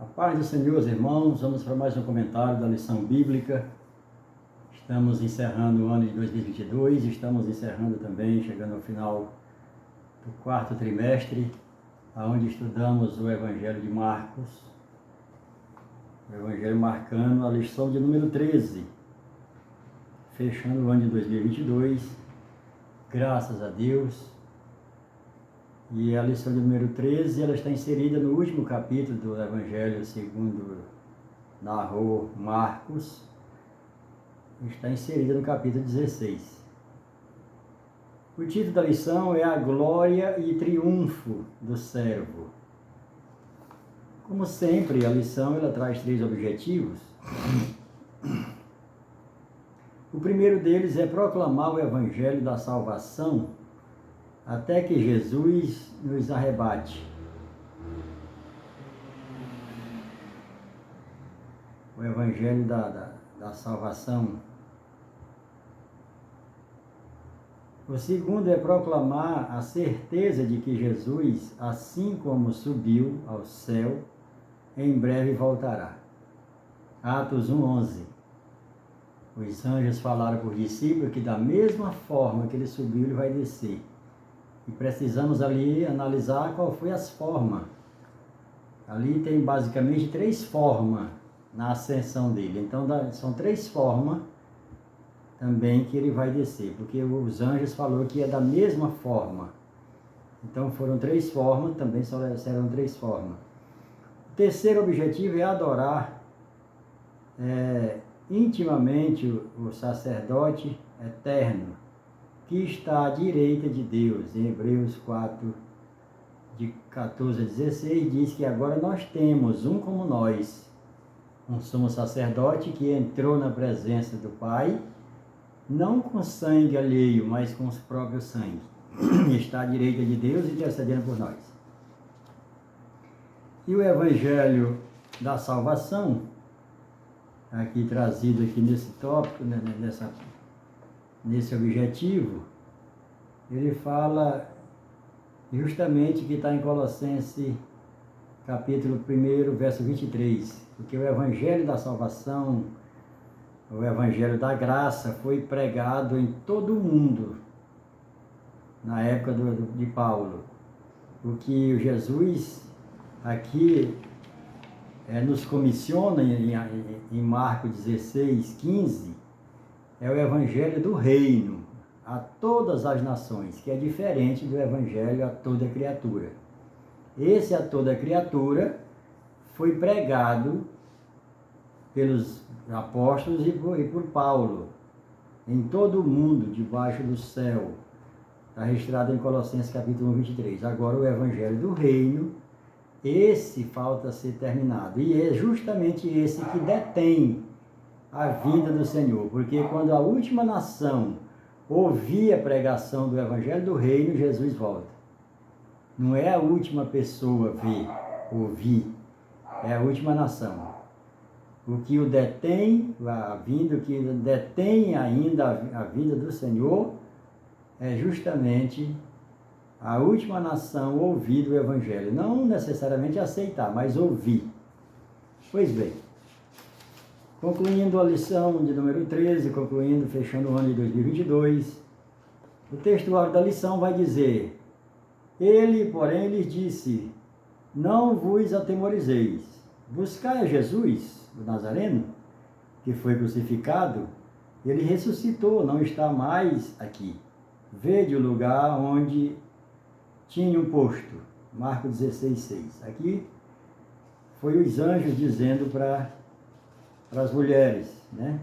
A paz do Senhor, irmãos, vamos para mais um comentário da lição bíblica. Estamos encerrando o ano de 2022, estamos encerrando também, chegando ao final do quarto trimestre, onde estudamos o Evangelho de Marcos, o Evangelho marcando a lição de número 13, fechando o ano de 2022, graças a Deus. E a lição de número 13, ela está inserida no último capítulo do Evangelho segundo narrou Marcos, está inserida no capítulo 16. O título da lição é A Glória e Triunfo do Servo. Como sempre, a lição ela traz 3 objetivos. O primeiro deles é proclamar o Evangelho da salvação até que Jesus nos arrebate. O Evangelho da salvação. O segundo é proclamar a certeza de que Jesus, assim como subiu ao céu, em breve voltará. Atos 1:11. Os anjos falaram para os discípulos que da mesma forma que ele subiu, ele vai descer. E precisamos ali analisar qual foi as formas. Ali tem basicamente 3 formas na ascensão dele. Então são 3 formas também que ele vai descer, porque os anjos falaram que é da mesma forma. Então foram 3 formas, também serão 3 formas. O terceiro objetivo é adorar intimamente o sacerdote eterno, que está à direita de Deus. Em Hebreus 4, de 14 a 16, diz que agora nós temos um como nós, um sumo sacerdote que entrou na presença do Pai, não com sangue alheio, mas com os próprios sangue. Está à direita de Deus intercedendo por nós. E o Evangelho da salvação, aqui trazido aqui nesse tópico, nesse objetivo, ele fala justamente que está em Colossenses capítulo 1, verso 23, porque o Evangelho da salvação, o Evangelho da graça foi pregado em todo o mundo, na época de Paulo. O que Jesus aqui nos comissiona em Marcos 16:15, é o Evangelho do Reino a todas as nações, que é diferente do Evangelho a toda criatura. Esse a toda criatura foi pregado pelos apóstolos e por Paulo, em todo o mundo, debaixo do céu. Está registrado em Colossenses capítulo 23. Agora o Evangelho do Reino, esse falta ser terminado. E é justamente esse que detém a vinda do Senhor, porque quando a última nação ouvir a pregação do Evangelho do Reino, Jesus volta. Não é a última pessoa ouvir, é a última nação. O que o detém, o que detém ainda a vinda do Senhor, é justamente a última nação ouvir o Evangelho. Não necessariamente aceitar, mas ouvir. Pois bem, concluindo a lição de número 13, fechando o ano de 2022, o textuário da lição vai dizer: ele, porém, lhes disse, não vos atemorizeis, buscai a Jesus, o Nazareno, que foi crucificado, ele ressuscitou, não está mais aqui. Vede o lugar onde tinha um posto. Marcos 16:6. Aqui foi os anjos dizendo para as mulheres, né?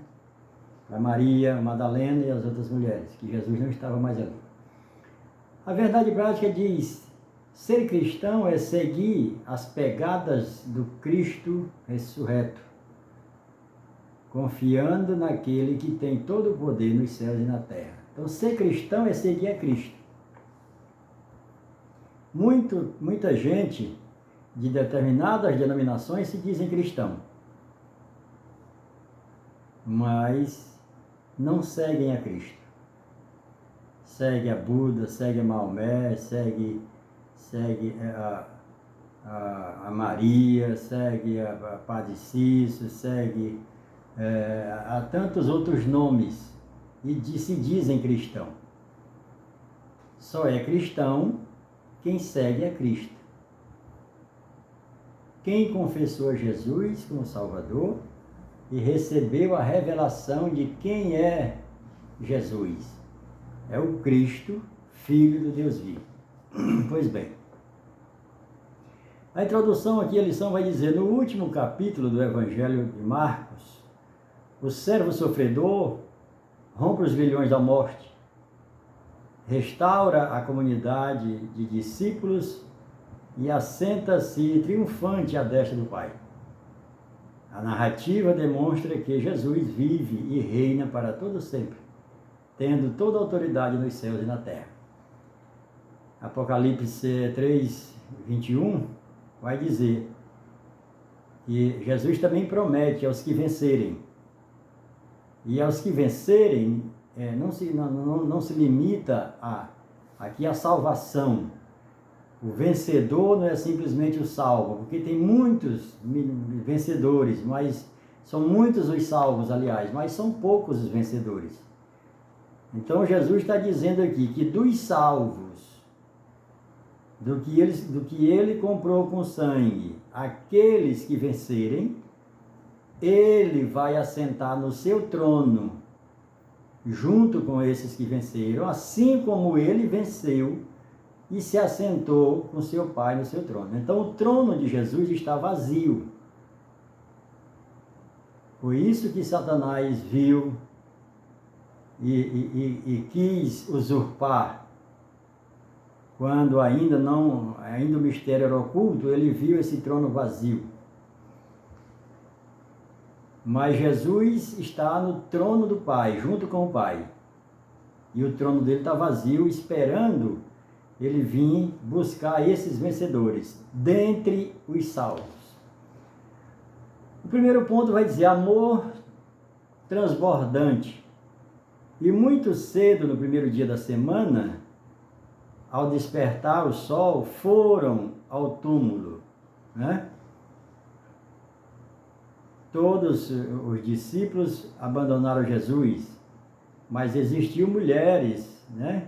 Para Maria, Madalena e as outras mulheres, que Jesus não estava mais ali. A verdade prática diz: ser cristão é seguir as pegadas do Cristo ressurreto, confiando naquele que tem todo o poder nos céus e na terra. Então, ser cristão é seguir a Cristo. Muita gente de determinadas denominações se dizem cristão, mas não seguem a Cristo. Segue a Buda, segue a Maomé, segue a Maria, segue a Padre Cício, segue a tantos outros nomes, e se dizem cristão. Só é cristão quem segue a Cristo. Quem confessou a Jesus como Salvador e recebeu a revelação de quem é Jesus. É o Cristo, Filho do Deus vivo. Pois bem, a introdução aqui, a lição vai dizer, no último capítulo do Evangelho de Marcos, o servo sofredor rompe os grilhões da morte, restaura a comunidade de discípulos e assenta-se triunfante à destra do Pai. A narrativa demonstra que Jesus vive e reina para todo sempre, tendo toda a autoridade nos céus e na terra. Apocalipse 3, 21 vai dizer que Jesus também promete aos que vencerem. E aos que vencerem, não se limita aqui a salvação. O vencedor não é simplesmente o salvo, porque tem muitos vencedores, mas são muitos os salvos, aliás, mas são poucos os vencedores. Então Jesus está dizendo aqui que dos salvos, do que ele comprou com sangue, aqueles que vencerem, ele vai assentar no seu trono, junto com esses que venceram, assim como ele venceu e se assentou com seu Pai no seu trono. Então o trono de Jesus está vazio. Por isso que Satanás viu e quis usurpar. Quando ainda o mistério era oculto, ele viu esse trono vazio. Mas Jesus está no trono do Pai, junto com o Pai. E o trono dele está vazio, esperando ele vir buscar esses vencedores, dentre os salvos. O primeiro ponto vai dizer amor transbordante. E muito cedo, no primeiro dia da semana, ao despertar o sol, foram ao túmulo, né? Todos os discípulos abandonaram Jesus, mas existiam mulheres, né?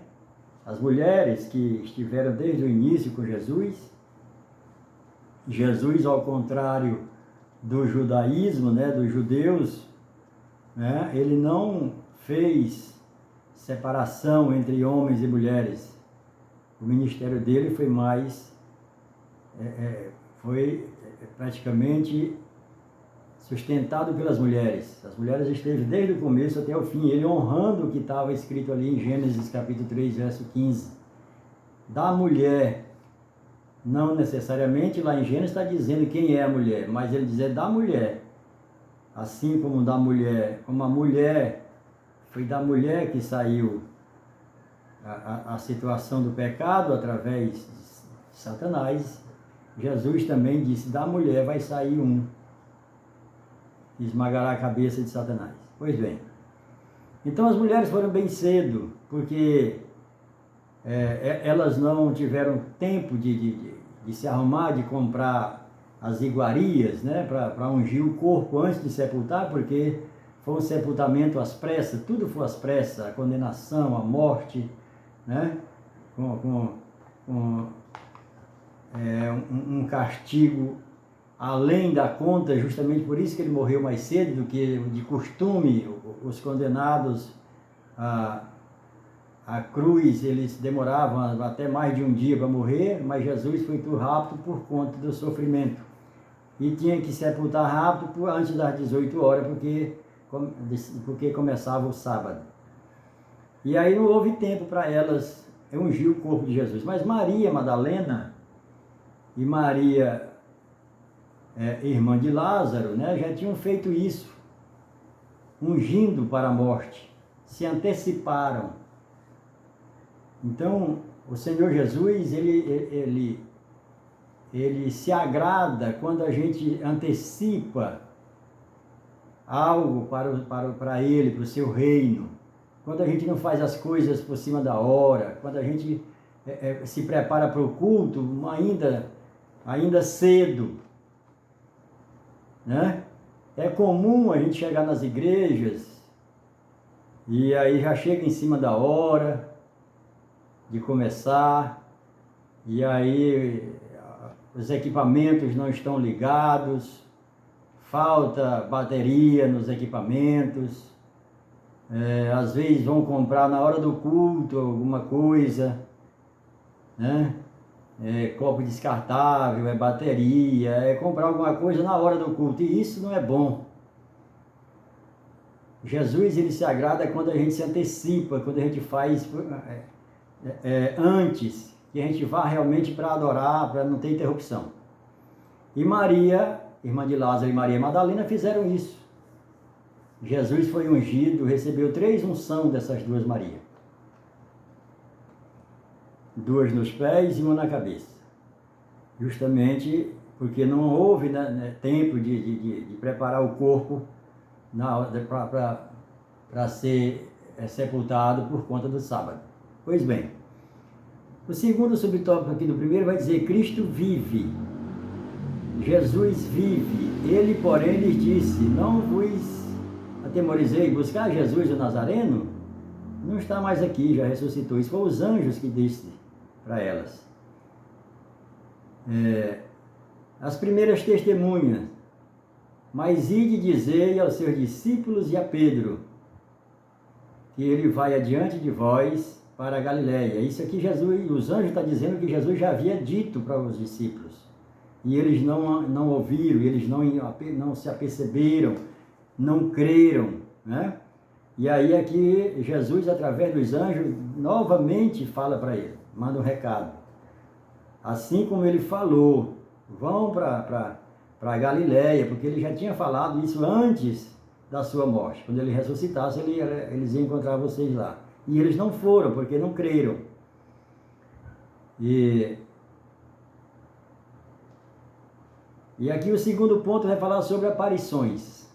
As mulheres que estiveram desde o início com Jesus. Jesus, ao contrário do judaísmo, né, dos judeus, né, ele não fez separação entre homens e mulheres. O ministério dele foi praticamente sustentado pelas mulheres. As mulheres esteve desde o começo até o fim, ele honrando o que estava escrito ali em Gênesis capítulo 3, verso 15. Da mulher, não necessariamente lá em Gênesis está dizendo quem é a mulher, mas ele diz da mulher. Assim como da mulher, como a mulher, foi da mulher que saiu a situação do pecado através de Satanás, Jesus também disse, da mulher vai sair um, que esmagará a cabeça de Satanás. Pois bem, então as mulheres foram bem cedo, porque elas não tiveram tempo de se arrumar, de comprar as iguarias, né, para ungir o corpo antes de sepultar, porque foi um sepultamento às pressas, tudo foi às pressas, a condenação, a morte, né, um castigo além da conta, justamente por isso que ele morreu mais cedo do que de costume. Os condenados à cruz, eles demoravam até mais de um dia para morrer, mas Jesus foi muito rápido por conta do sofrimento. E tinha que sepultar rápido antes das 18 horas, porque começava o sábado. E aí não houve tempo para elas ungir o corpo de Jesus. Mas Maria Madalena e Maria, irmã de Lázaro, né, já tinham feito isso, ungindo para a morte, se anteciparam. Então, o Senhor Jesus, ele se agrada quando a gente antecipa algo para Ele, para o seu reino. Quando a gente não faz as coisas por cima da hora, quando a gente se prepara para o culto, ainda ainda cedo, né? É comum a gente chegar nas igrejas e aí já chega em cima da hora de começar, e aí os equipamentos não estão ligados, falta bateria nos equipamentos, às vezes vão comprar na hora do culto alguma coisa, né? Copo descartável, bateria, comprar alguma coisa na hora do culto, e isso não é bom. Jesus, ele se agrada quando a gente se antecipa, quando a gente faz antes, que a gente vá realmente para adorar, para não ter interrupção. E Maria, irmã de Lázaro, e Maria Madalena fizeram isso. Jesus foi ungido, recebeu 3 unções dessas 2 Marias. 2 nos pés e 1 na cabeça. Justamente porque não houve tempo de preparar o corpo para ser sepultado por conta do sábado. Pois bem, o segundo subtópico aqui do primeiro vai dizer: Cristo vive. Jesus vive. Ele, porém, lhes disse: não vos atemorizei, buscar Jesus o Nazareno? Não está mais aqui, já ressuscitou. Isso foram os anjos que disse para elas. As primeiras testemunhas: mas ide dizei aos seus discípulos e a Pedro que ele vai adiante de vós para a Galileia. Isso aqui Jesus, os anjos estão dizendo que Jesus já havia dito para os discípulos, e eles não ouviram, eles não se aperceberam, não creram, né? E aí aqui Jesus, através dos anjos, novamente fala para ele, manda um recado. Assim como ele falou, vão para a Galileia, porque ele já tinha falado isso antes da sua morte. Quando ele ressuscitasse, eles iam encontrar vocês lá. E eles não foram, porque não creram. E aqui o segundo ponto vai falar sobre aparições.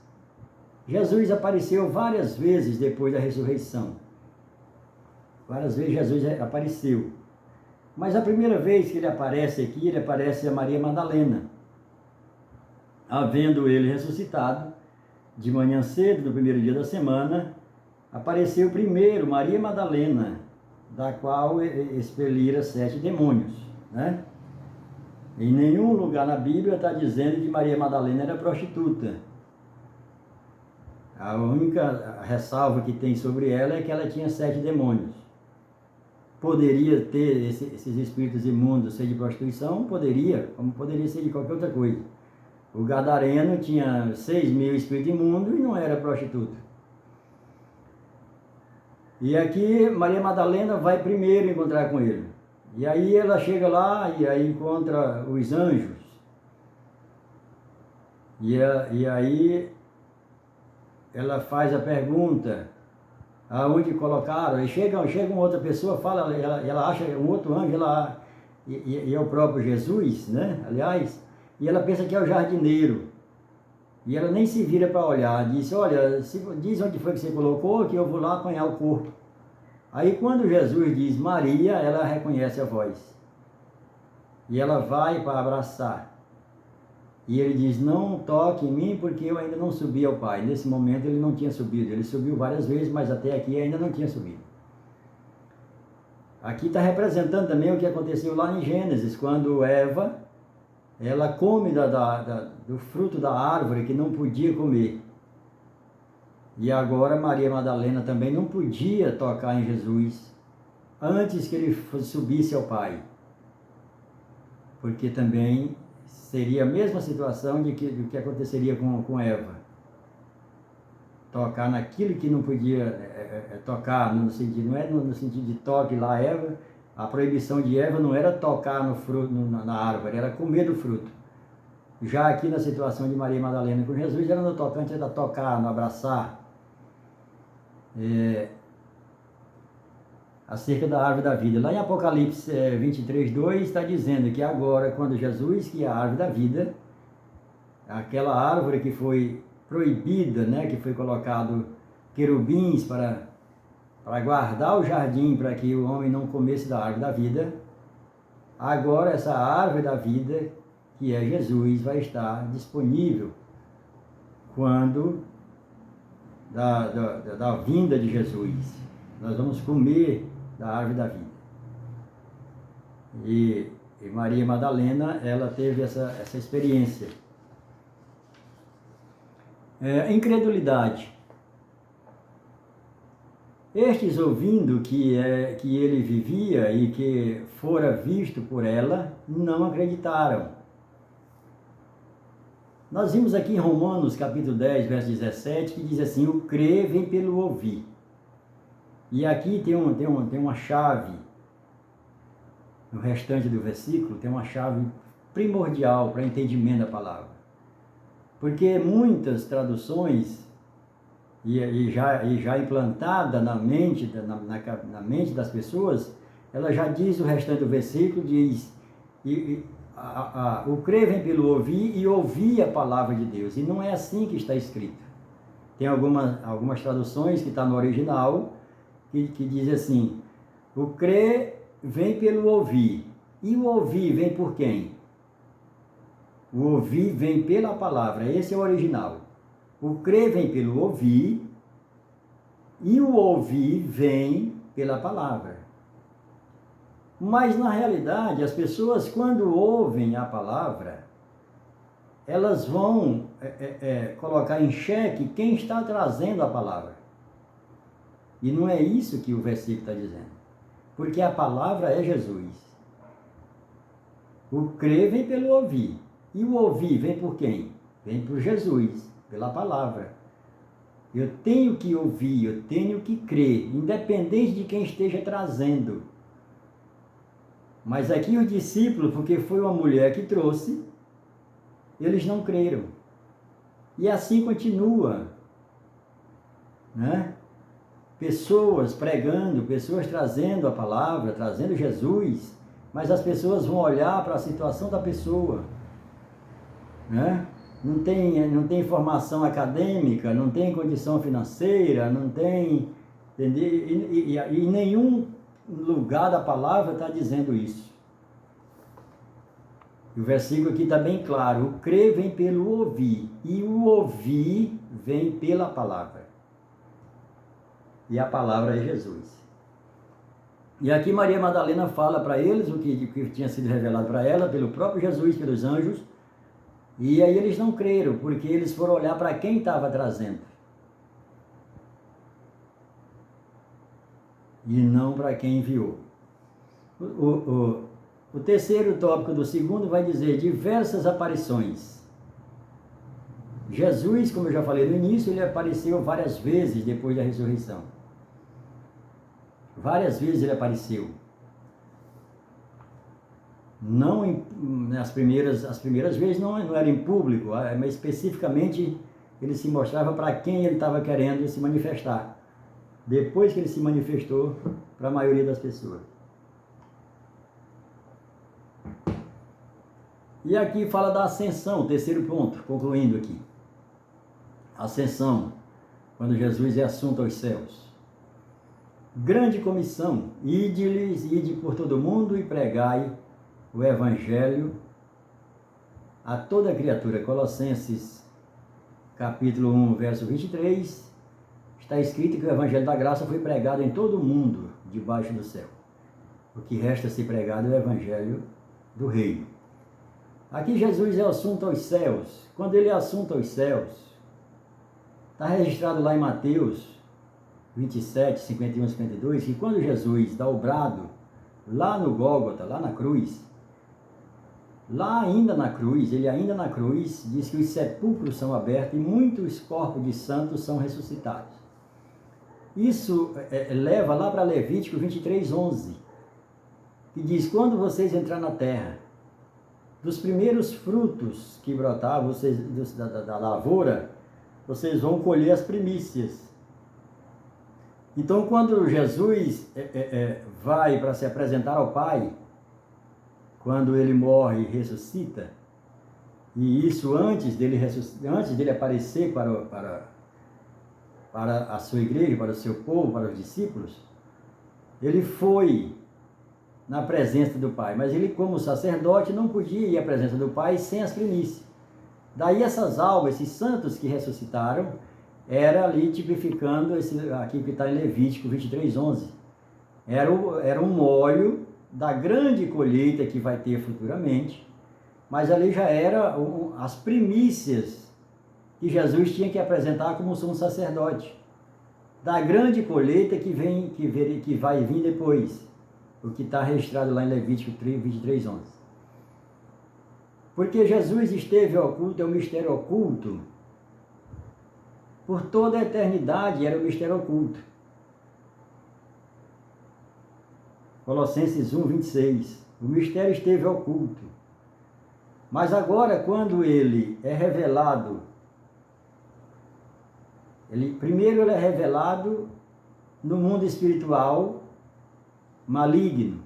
Jesus apareceu várias vezes depois da ressurreição. Várias vezes Jesus apareceu. Mas a primeira vez que ele aparece aqui, ele aparece a Maria Madalena. Havendo ele ressuscitado, de manhã cedo, no primeiro dia da semana, apareceu primeiro Maria Madalena, da qual expelira 7 demônios, né? Em nenhum lugar na Bíblia está dizendo que Maria Madalena era prostituta. A única ressalva que tem sobre ela é que ela tinha 7 demônios. Poderia ter esses espíritos imundos ser de prostituição? Poderia, como poderia ser de qualquer outra coisa. O gadareno tinha 6.000 espíritos imundos e não era prostituta. E aqui Maria Madalena vai primeiro encontrar com ele. E aí ela chega lá e aí encontra os anjos. E aí ela faz a pergunta: aonde colocaram? Aí chega uma outra pessoa, fala, ela acha um outro anjo, e é o próprio Jesus, né? Aliás, e ela pensa que é o jardineiro. E ela nem se vira para olhar, diz: olha, diz onde foi que você colocou, que eu vou lá apanhar o corpo. Aí quando Jesus diz Maria, ela reconhece a voz. E ela vai para abraçar. E ele diz: não toque em mim, porque eu ainda não subi ao Pai. Nesse momento ele não tinha subido. Ele subiu várias vezes, mas até aqui ainda não tinha subido. Aqui está representando também o que aconteceu lá em Gênesis, quando Eva, ela come do fruto da árvore que não podia comer. E agora Maria Madalena também não podia tocar em Jesus antes que ele subisse ao Pai. Porque também seria a mesma situação do que aconteceria com Eva. Tocar naquilo que não podia tocar, no sentido, não é no sentido de toque lá, Eva. A proibição de Eva não era tocar no fruto, na árvore, era comer do fruto. Já aqui na situação de Maria Madalena com Jesus, era no tocante, era tocar, no abraçar. Acerca da árvore da vida. Lá em Apocalipse 23:2 está dizendo que agora, quando Jesus, que é a árvore da vida, aquela árvore que foi proibida, né, que foi colocado querubins para guardar o jardim, para que o homem não comesse da árvore da vida, agora essa árvore da vida que é Jesus, vai estar disponível quando da vinda de Jesus. Nós vamos comer da árvore da vida. E Maria Madalena, ela teve essa experiência. Incredulidade. Estes, ouvindo que ele vivia e que fora visto por ela, não acreditaram. Nós vimos aqui em Romanos, capítulo 10, verso 17, que diz assim: o crer vem pelo ouvir. E aqui tem uma chave, no restante do versículo, tem uma chave primordial para entendimento da palavra. Porque muitas traduções, e já implantada na mente, na mente das pessoas, ela já diz, o restante do versículo diz, o crer vem pelo ouvir e ouvir a palavra de Deus. E não é assim que está escrito. Tem algumas traduções que está no original, que diz assim: o crer vem pelo ouvir. E o ouvir vem por quem? O ouvir vem pela palavra. Esse é o original. O crer vem pelo ouvir e o ouvir vem pela palavra. Mas, na realidade, as pessoas, quando ouvem a palavra, elas vão colocar em xeque quem está trazendo a palavra. E não é isso que o versículo está dizendo. Porque a palavra é Jesus. O crer vem pelo ouvir. E o ouvir vem por quem? Vem por Jesus, pela palavra. Eu tenho que ouvir, eu tenho que crer, independente de quem esteja trazendo. Mas aqui os discípulos, porque foi uma mulher que trouxe, eles não creram. E assim continua, né? Pessoas pregando, pessoas trazendo a palavra, trazendo Jesus, mas as pessoas vão olhar para a situação da pessoa, né? Não tem formação acadêmica, não tem condição financeira, não tem, entendeu? E nenhum lugar da palavra está dizendo isso. E o versículo aqui está bem claro: o crer vem pelo ouvir, e o ouvir vem pela palavra. E a palavra é Jesus. E aqui Maria Madalena fala para eles o que tinha sido revelado para ela pelo próprio Jesus, pelos anjos. E aí eles não creram, porque eles foram olhar para quem estava trazendo. E não para quem enviou. O terceiro tópico do segundo vai dizer diversas aparições. Jesus, como eu já falei no início, ele apareceu várias vezes depois da ressurreição. Várias vezes ele apareceu. Não as primeiras vezes não era em público, mas especificamente ele se mostrava para quem ele estava querendo se manifestar. Depois que ele se manifestou para a maioria das pessoas. E aqui fala da ascensão, o terceiro ponto, concluindo aqui. Ascensão, quando Jesus é assunto aos céus. Grande comissão, ide por todo mundo e pregai o Evangelho a toda criatura. Colossenses, capítulo 1, verso 23, está escrito que o Evangelho da graça foi pregado em todo o mundo, debaixo do céu. O que resta a ser pregado é o Evangelho do Reino. Aqui Jesus é assunto aos céus. Quando ele é assunto aos céus, está registrado lá em Mateus 27, 51 e 52, que quando Jesus dá o brado lá no Gólgota, lá na cruz, ele ainda na cruz, diz que os sepulcros são abertos e muitos corpos de santos são ressuscitados. Isso leva lá para Levítico 23, 11, que diz: quando vocês entrar na terra, dos primeiros frutos que brotavam da lavoura, vocês vão colher as primícias. Então, quando Jesus vai para se apresentar ao Pai, quando ele morre e ressuscita, e isso antes dele aparecer para a sua igreja, para o seu povo, para os discípulos, ele foi na presença do Pai. Mas ele, como sacerdote, não podia ir à presença do Pai sem as primícias. Daí essas almas, esses santos que ressuscitaram, era ali tipificando esse aqui que está em Levítico 23:11. Era um molho da grande colheita que vai ter futuramente, mas ali já era as primícias que Jesus tinha que apresentar como sumo sacerdote, da grande colheita que vai vir depois, o que está registrado lá em Levítico 23:11. Porque Jesus esteve oculto, é um mistério oculto. Por toda a eternidade era um mistério oculto. Colossenses 1:26. O mistério esteve oculto. Mas agora, quando ele é revelado, primeiro ele é revelado no mundo espiritual maligno,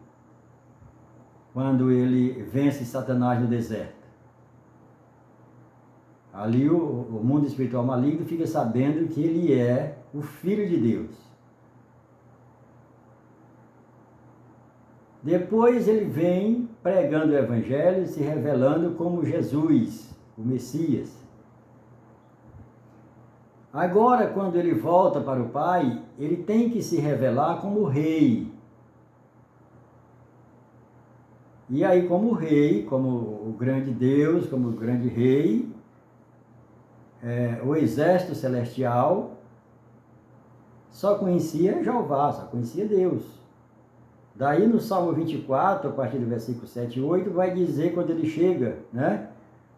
quando ele vence Satanás no deserto. Ali o mundo espiritual maligno fica sabendo que ele é o Filho de Deus. Depois ele vem pregando o Evangelho, se revelando como Jesus, o Messias. Agora, quando ele volta para o Pai, ele tem que se revelar como Rei. E aí, como Rei, como o grande Deus, como o grande Rei, o exército celestial só conhecia Jeová, só conhecia Deus. Daí no Salmo 24, a partir do versículo 7 e 8, vai dizer quando ele chega, né?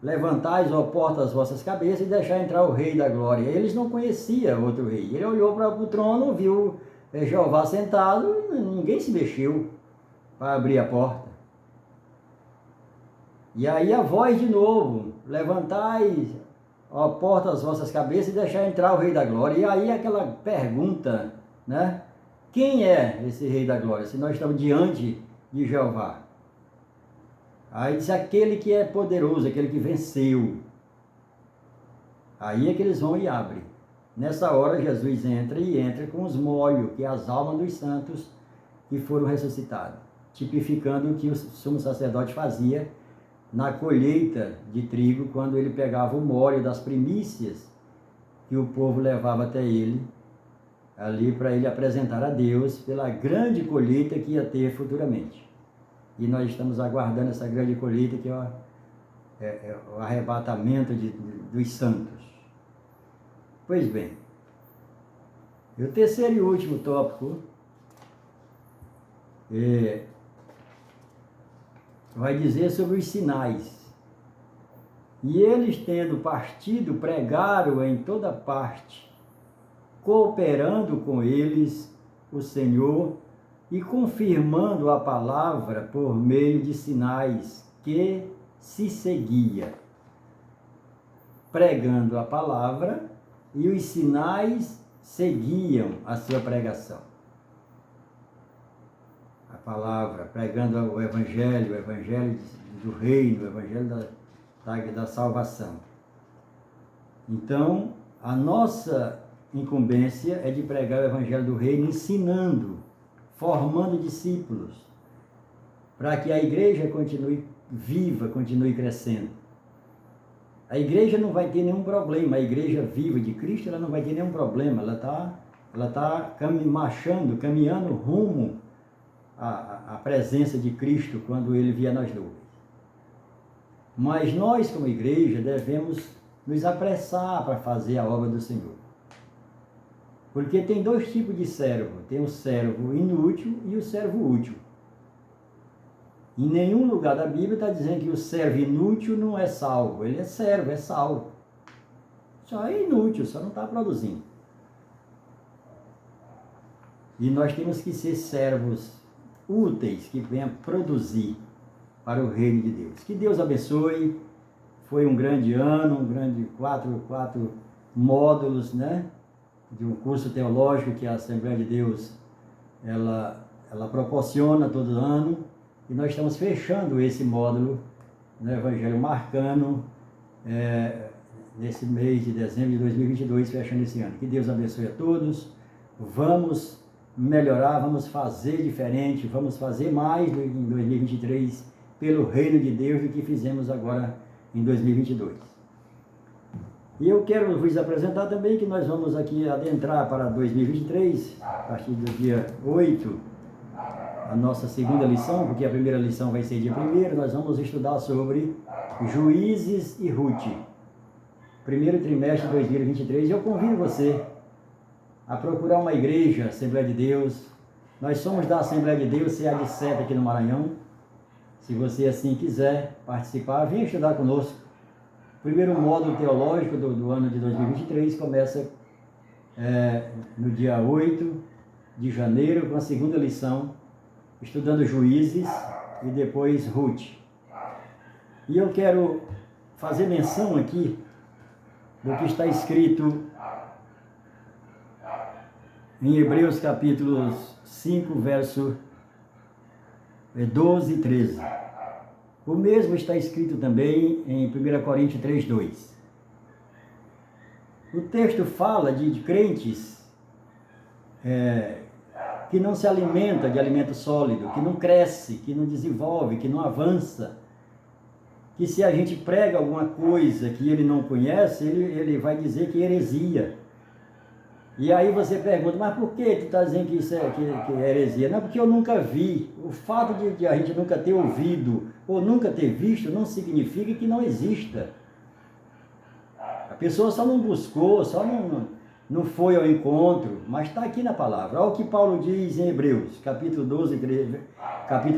Levantais, ó porta, as vossas cabeças e deixar entrar o Rei da Glória. Eles não conheciam outro rei. Ele olhou para o trono, viu Jeová sentado, ninguém se mexeu para abrir a porta. E aí a voz de novo, levantai, ó porta, as vossas cabeças e deixar entrar o Rei da Glória. E aí aquela pergunta, né? Quem é esse Rei da Glória? Se nós estamos diante de Jeová. Aí diz aquele que é poderoso, aquele que venceu. Aí é que eles vão e abrem. Nessa hora Jesus entra com os molhos, que é as almas dos santos que foram ressuscitados. Tipificando o que o sumo sacerdote fazia na colheita de trigo, quando ele pegava o molho das primícias que o povo levava até ele, ali para ele apresentar a Deus pela grande colheita que ia ter futuramente. E nós estamos aguardando essa grande colheita, que é o arrebatamento dos santos. Pois bem, e o terceiro e último tópico vai dizer sobre os sinais. E eles, tendo partido, pregaram em toda parte, cooperando com eles o Senhor e confirmando a palavra por meio de sinais que se seguia. Pregando a palavra e os sinais seguiam a sua pregação. A palavra, pregando o Evangelho do Reino, o Evangelho da salvação. Então, a nossa incumbência é de pregar o Evangelho do Reino, ensinando, formando discípulos, para que a igreja continue viva, continue crescendo. A igreja não vai ter nenhum problema, a igreja viva de Cristo, ela não vai ter nenhum problema, ela está caminhando rumo à presença de Cristo quando Ele vier nas nuvens. Mas nós, como igreja, devemos nos apressar para fazer a obra do Senhor. Porque tem dois tipos de servo, tem o servo inútil e o servo útil. Em nenhum lugar da Bíblia está dizendo que o servo inútil não é salvo. Ele é servo, é salvo. Só é inútil, só não está produzindo. E nós temos que ser servos úteis, que venham produzir para o reino de Deus. Que Deus abençoe. Foi um grande ano, quatro módulos, né? De um curso teológico que a Assembleia de Deus ela proporciona todo ano. E nós estamos fechando esse módulo no Evangelho Marcano, nesse mês de dezembro de 2022, fechando esse ano. Que Deus abençoe a todos. Vamos melhorar, vamos fazer diferente, vamos fazer mais em 2023 pelo reino de Deus do que fizemos agora em 2022. E eu quero vos apresentar também que nós vamos aqui adentrar para 2023, a partir do dia 8, a nossa segunda lição, porque a primeira lição vai ser dia 1º, nós vamos estudar sobre Juízes e Ruth. Primeiro trimestre de 2023, eu convido você a procurar uma igreja, Assembleia de Deus. Nós somos da Assembleia de Deus, CA de Seta aqui no Maranhão. Se você assim quiser participar, venha estudar conosco. O primeiro módulo teológico do ano de 2023 começa no dia 8 de janeiro, com a segunda lição, estudando Juízes e depois Ruth. E eu quero fazer menção aqui do que está escrito em Hebreus capítulo 5, verso 12 e 13. O mesmo está escrito também em 1 Coríntios 3, 2. O texto fala de crentes que não se alimenta de alimento sólido, que não cresce, que não desenvolve, que não avança, que se a gente prega alguma coisa que ele não conhece, ele vai dizer que é heresia. E aí você pergunta, mas por que tu está dizendo que isso que é heresia? Não, porque eu nunca vi. O fato de a gente nunca ter ouvido ou nunca ter visto não significa que não exista. A pessoa só não buscou, só não foi ao encontro, mas está aqui na palavra. Olha o que Paulo diz em Hebreus, capítulo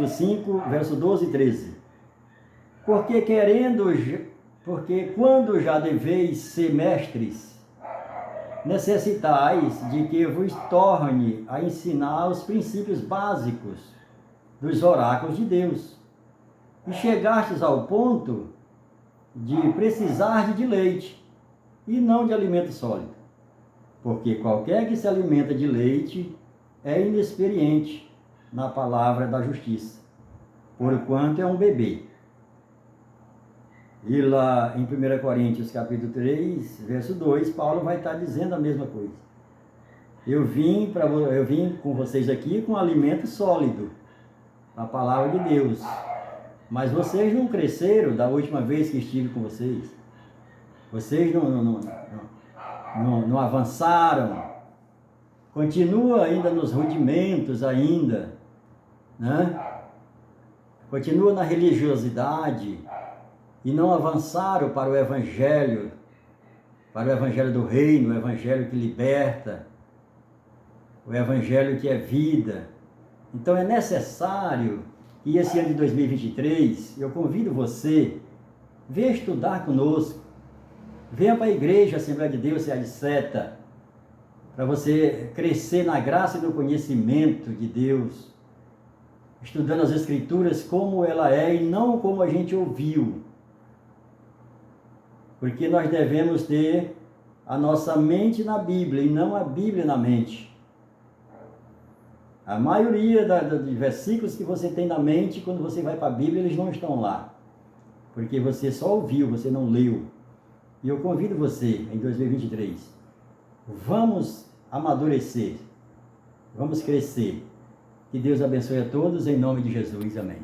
5, verso 12 e 13. Porque quando já deveis ser mestres, necessitais de que vos torne a ensinar os princípios básicos dos oráculos de Deus. E chegastes ao ponto de precisar de leite, e não de alimento sólido. Porque qualquer que se alimenta de leite é inexperiente na palavra da justiça, porquanto é um bebê. E lá em 1 Coríntios capítulo 3, verso 2, Paulo vai estar dizendo a mesma coisa. Eu vim com vocês aqui com alimento sólido, a palavra de Deus. Mas vocês não cresceram da última vez que estive com vocês. Vocês não avançaram. Continua ainda nos rudimentos ainda, né? Continua na religiosidade. E não avançaram para o Evangelho do Reino, o Evangelho que liberta, o Evangelho que é vida. Então é necessário que esse ano de 2023, eu convido você, venha estudar conosco, venha para a igreja Assembleia de Deus, CA de Seta, para você crescer na graça e no conhecimento de Deus, estudando as Escrituras como ela é e não como a gente ouviu. Porque nós devemos ter a nossa mente na Bíblia e não a Bíblia na mente. A maioria dos versículos que você tem na mente, quando você vai para a Bíblia, eles não estão lá. Porque você só ouviu, você não leu. E eu convido você, em 2023, vamos amadurecer, vamos crescer. Que Deus abençoe a todos, em nome de Jesus. Amém.